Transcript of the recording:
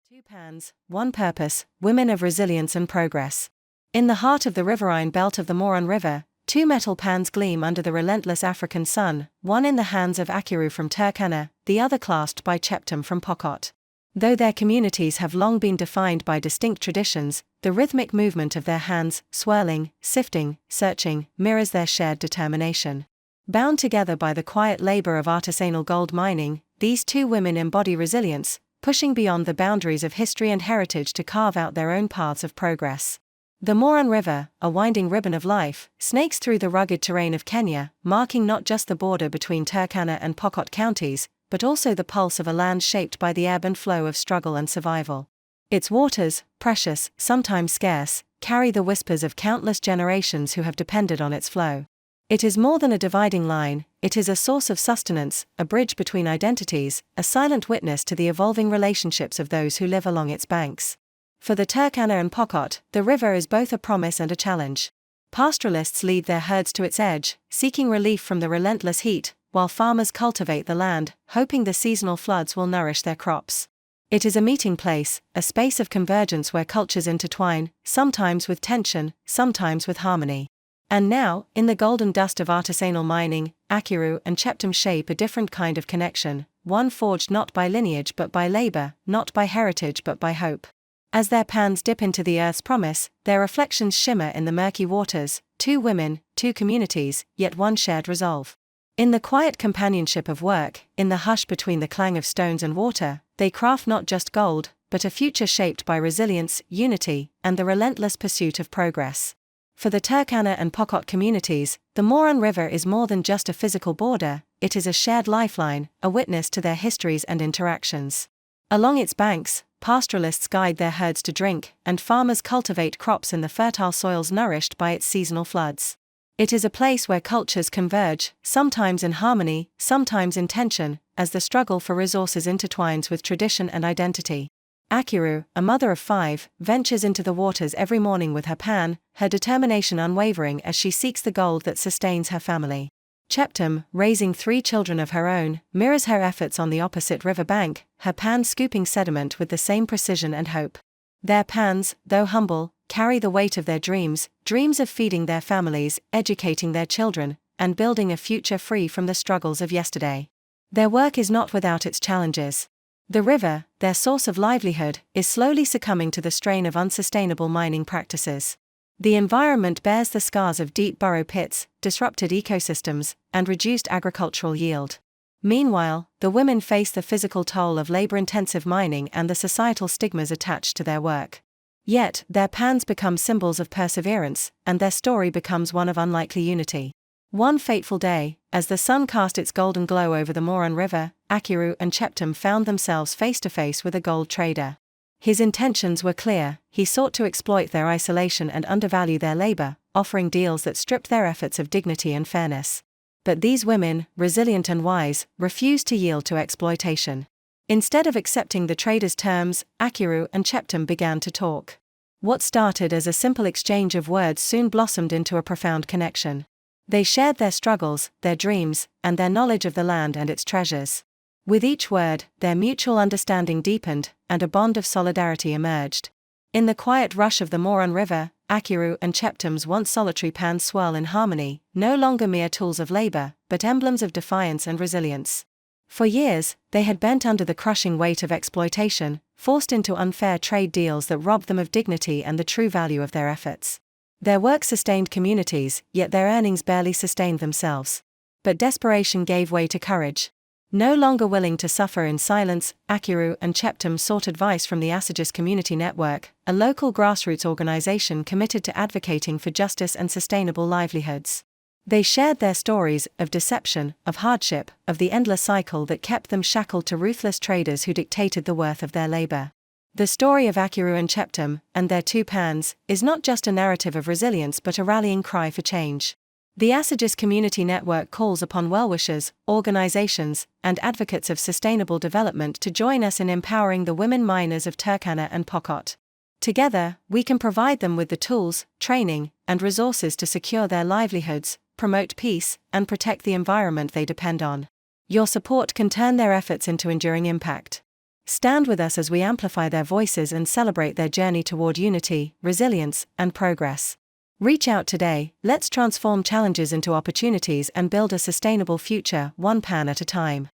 Two pans, one purpose, women of resilience and progress. In the heart of the riverine belt of the Moron River, two metal pans gleam under the relentless African sun, one in the hands of Akiru from Turkana, the other clasped by Cheptum from Pokot. Though their communities have long been defined by distinct traditions, the rhythmic movement of their hands, swirling, sifting, searching, mirrors their shared determination. Bound together by the quiet labor of artisanal gold mining, these two women embody resilience, pushing beyond the boundaries of history and heritage to carve out their own paths of progress. The Moron River, a winding ribbon of life, snakes through the rugged terrain of Kenya, marking not just the border between Turkana and Pokot counties, but also the pulse of a land shaped by the ebb and flow of struggle and survival. Its waters, precious, sometimes scarce, carry the whispers of countless generations who have depended on its flow. It is more than a dividing line, it is a source of sustenance, a bridge between identities, a silent witness to the evolving relationships of those who live along its banks. For the Turkana and Pokot, the river is both a promise and a challenge. Pastoralists lead their herds to its edge, seeking relief from the relentless heat, while farmers cultivate the land, hoping the seasonal floods will nourish their crops. It is a meeting place, a space of convergence where cultures intertwine, sometimes with tension, sometimes with harmony. And now, in the golden dust of artisanal mining, Akiru and Cheptum shape a different kind of connection, one forged not by lineage but by labor, not by heritage but by hope. As their pans dip into the earth's promise, their reflections shimmer in the murky waters, two women, two communities, yet one shared resolve. In the quiet companionship of work, in the hush between the clang of stones and water, they craft not just gold, but a future shaped by resilience, unity, and the relentless pursuit of progress. For the Turkana and Pokot communities, the Moron River is more than just a physical border, it is a shared lifeline, a witness to their histories and interactions. Along its banks, pastoralists guide their herds to drink, and farmers cultivate crops in the fertile soils nourished by its seasonal floods. It is a place where cultures converge, sometimes in harmony, sometimes in tension, as the struggle for resources intertwines with tradition and identity. Akiru, a mother of 5, ventures into the waters every morning with her pan, her determination unwavering as she seeks the gold that sustains her family. Cheptum, raising 3 children of her own, mirrors her efforts on the opposite river bank, her pan scooping sediment with the same precision and hope. Their pans, though humble, carry the weight of their dreams of feeding their families, educating their children, and building a future free from the struggles of yesterday. Their work is not without its challenges. The river, their source of livelihood, is slowly succumbing to the strain of unsustainable mining practices. The environment bears the scars of deep burrow pits, disrupted ecosystems, and reduced agricultural yield. Meanwhile, the women face the physical toll of labor-intensive mining and the societal stigmas attached to their work. Yet, their pans become symbols of perseverance, and their story becomes one of unlikely unity. One fateful day, as the sun cast its golden glow over the Moron River, Akiru and Cheptum found themselves face to face with a gold trader. His intentions were clear, he sought to exploit their isolation and undervalue their labor, offering deals that stripped their efforts of dignity and fairness. But these women, resilient and wise, refused to yield to exploitation. Instead of accepting the trader's terms, Akiru and Cheptum began to talk. What started as a simple exchange of words soon blossomed into a profound connection. They shared their struggles, their dreams, and their knowledge of the land and its treasures. With each word, their mutual understanding deepened, and a bond of solidarity emerged. In the quiet rush of the Moron River, Akiru and Cheptum's once solitary pans swirl in harmony, no longer mere tools of labor, but emblems of defiance and resilience. For years, they had bent under the crushing weight of exploitation, forced into unfair trade deals that robbed them of dignity and the true value of their efforts. Their work sustained communities, yet their earnings barely sustained themselves. But desperation gave way to courage. No longer willing to suffer in silence, Akiru and Cheptum sought advice from the Asegis Community Network, a local grassroots organization committed to advocating for justice and sustainable livelihoods. They shared their stories of deception, of hardship, of the endless cycle that kept them shackled to ruthless traders who dictated the worth of their labor. The story of Akiru and Cheptum, and their 2 pans, is not just a narrative of resilience but a rallying cry for change. The Asegis Community Network calls upon well-wishers, organizations, and advocates of sustainable development to join us in empowering the women miners of Turkana and Pokot. Together, we can provide them with the tools, training, and resources to secure their livelihoods, promote peace, and protect the environment they depend on. Your support can turn their efforts into enduring impact. Stand with us as we amplify their voices and celebrate their journey toward unity, resilience, and progress. Reach out today, let's transform challenges into opportunities and build a sustainable future, one pan at a time.